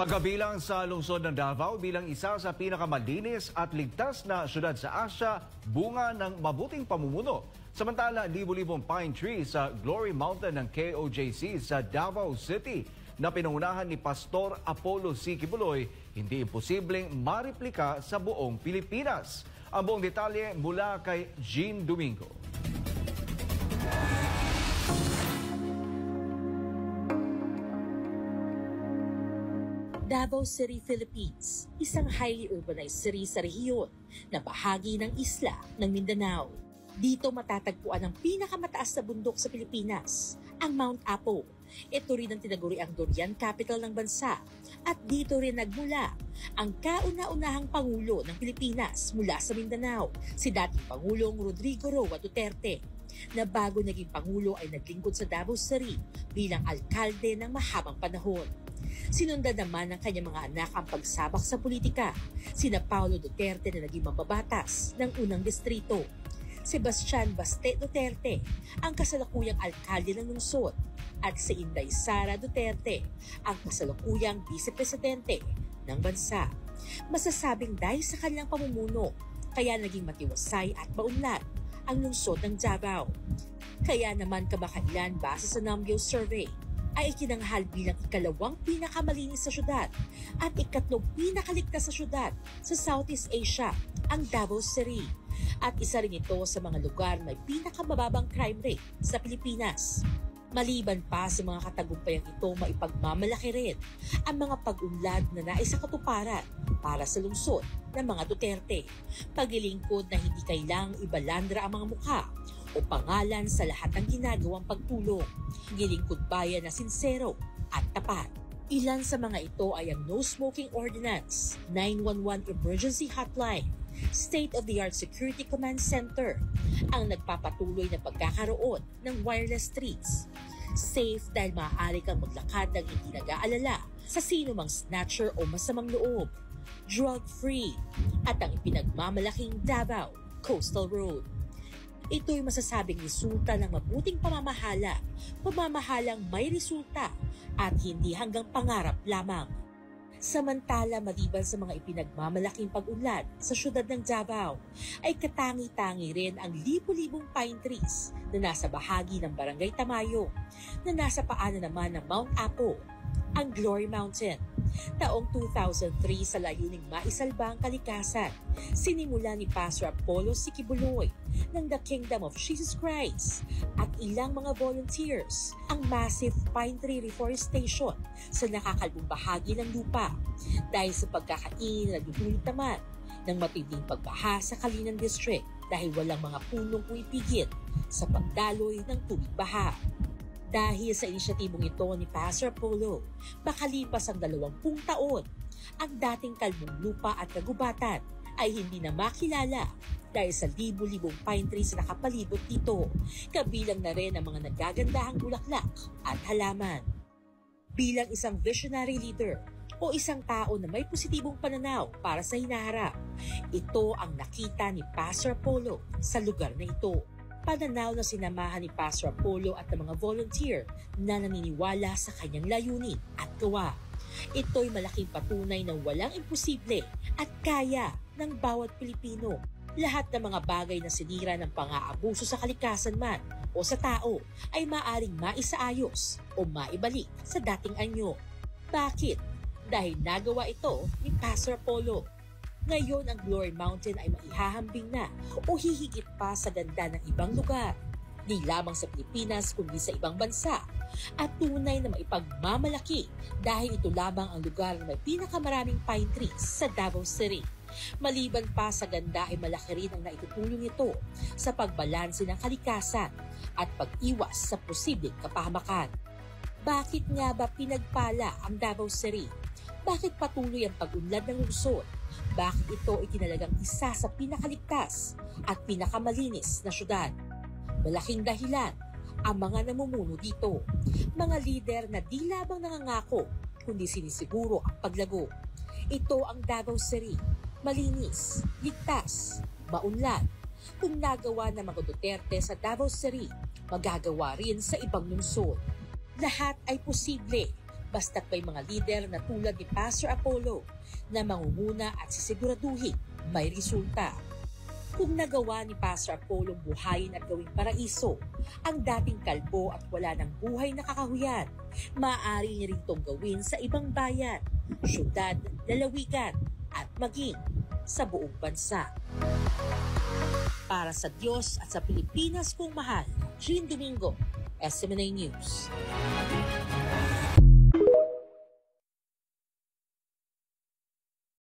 Pagkabilang sa lungsod ng Davao bilang isa sa pinakamalinis at ligtas na syudad sa Asia, bunga ng mabuting pamumuno. Samantala, libo-libong pine tree sa Glory Mountain ng KOJC sa Davao City na pinangunahan ni Pastor Apollo C. Kibuloy, hindi imposibleng mariplika sa buong Pilipinas. Ang buong detalye mula kay Jean Domingo. Davao City, Philippines, isang highly urbanized city sa rehiyon na bahagi ng isla ng Mindanao. Dito matatagpuan ang pinakamataas na bundok sa Pilipinas, ang Mount Apo. Ito rin ang tinaguriang durian capital ng bansa at dito rin nagmula ang kauna-unahang Pangulo ng Pilipinas mula sa Mindanao, si dating Pangulong Rodrigo Roa Duterte, na bago naging Pangulo ay naglingkod sa Davao City bilang alkalde ng mahabang panahon. Sinundan naman ng kanyang mga anak ang pagsabak sa politika, sina Paulo Duterte na naging mambabatas ng unang distrito, Sebastian Baste Duterte, ang kasalukuyang alkalde ng lungsod, at si Inday Sara Duterte, ang kasalukuyang vice-presidente ng bansa. Masasabing dahil sa kanilang pamumuno, kaya naging matiwasay at maunlad ang lungsod ng Davao. Kaya naman kamakailan base sa Namgyo Survey, ay ikinanghal bilang ikalawang pinakamalinis sa syudad at ikatlong pinakaligtas sa syudad sa Southeast Asia, ang Davao City. At isa rin ito sa mga lugar na may pinakamababang crime rate sa Pilipinas. Maliban pa sa mga katagumpayang ito, maipagmamalaki rin ang mga pag-unlad na naisakatuparan para sa lungsod ng mga Duterte. Paglilingkod na hindi kailang ibalandra ang mga mukha o pangalan sa lahat ng ginagawang pagtulong. Gilingkod bayan na sinsero at tapat. Ilan sa mga ito ay ang No Smoking Ordinance, 911 Emergency Hotline, State-of-the-Art Security Command Center, ang nagpapatuloy na pagkakaroon ng wireless streets. Safe dahil maaari kang maglakad ng hindi nag-aalala sa sino mang snatcher o masamang loob. Drug-free at ang ipinagmamalaking Davao Coastal Road. Ito'y masasabing resulta ng mabuting pamamahalang may resulta at hindi hanggang pangarap lamang. Samantala, maliban sa mga ipinagmamalaking pag-unlad sa syudad ng Davao, ay katangi-tangi rin ang libo-libong pine trees na nasa bahagi ng Barangay Tamayo, na nasa paanan naman ng Mount Apo, ang Glory Mountain. Taong 2003 sa layuning maisalba ang kalikasan, sinimula ni Pastor Apollo C. Kibuloy ng The Kingdom of Jesus Christ at ilang mga volunteers ang massive pine tree reforestation sa nakakalbong bahagi ng lupa dahil sa pagkakain na nagdudulot naman ng matinding pagbaha sa Kalinan District dahil walang mga punong pumipigil sa pagdaloy ng tubig baha. Dahil sa inisyatibong ito ni Pastor Apollo, makalipas ang 20 taon, ang dating kalbong lupa at kagubatan ay hindi na makilala dahil sa libo-libong pine trees na nakapalibot dito, kabilang na rin ang mga nagagandahang bulaklak at halaman. Bilang isang visionary leader o isang tao na may positibong pananaw para sa hinaharap, ito ang nakita ni Pastor Apollo sa lugar na ito. Pananaw na sinamahan ni Pastor Apollo at ng mga volunteer na naniniwala sa kanyang layunin at gawa. Ito'y malaking patunay na walang imposible at kaya ng bawat Pilipino. Lahat ng mga bagay na sinira ng pang-aabuso sa kalikasan man o sa tao ay maaring maisaayos o maibalik sa dating anyo. Bakit? Dahil nagawa ito ni Pastor Apollo. Ngayon ang Glory Mountain ay maihahambing na o hihigit pa sa ganda ng ibang lugar. Di lamang sa Pilipinas kundi sa ibang bansa. At tunay na maipagmamalaki dahil ito lamang ang lugar na may pinakamaraming pine trees sa Davao City. Maliban pa sa ganda ay malaki rin ang naitutulong ito sa pagbalanse ng kalikasan at pag-iwas sa posibleng kapahamakan. Bakit nga ba pinagpala ang Davao City? Bakit patuloy ang pag-unlad ng lungsod? Bakit ito itinalagang isa sa pinakaligtas at pinakamalinis na syudad? Malaking dahilan ang mga namumuno dito. Mga lider na di lamang nangangako, kundi sinisiguro ang paglago. Ito ang Davao City. Malinis, ligtas, maunlad. Kung nagawa ng mga Duterte sa Davao City, magagawa rin sa ibang lungsod. Lahat ay posible basta't may mga lider na tulad ni Pastor Apollo na mangunguna at sisiguraduhin may resulta. Kung nagawa ni Pastor Apollo buhayin at gawing paraiso ang dating kalbo at wala ng buhay na kakahuyan, maaari niya rin itong gawin sa ibang bayan, syudad, lalawigan at maging sa buong bansa. Para sa Diyos at sa Pilipinas kong mahal, Jean Domingo, SMNA News.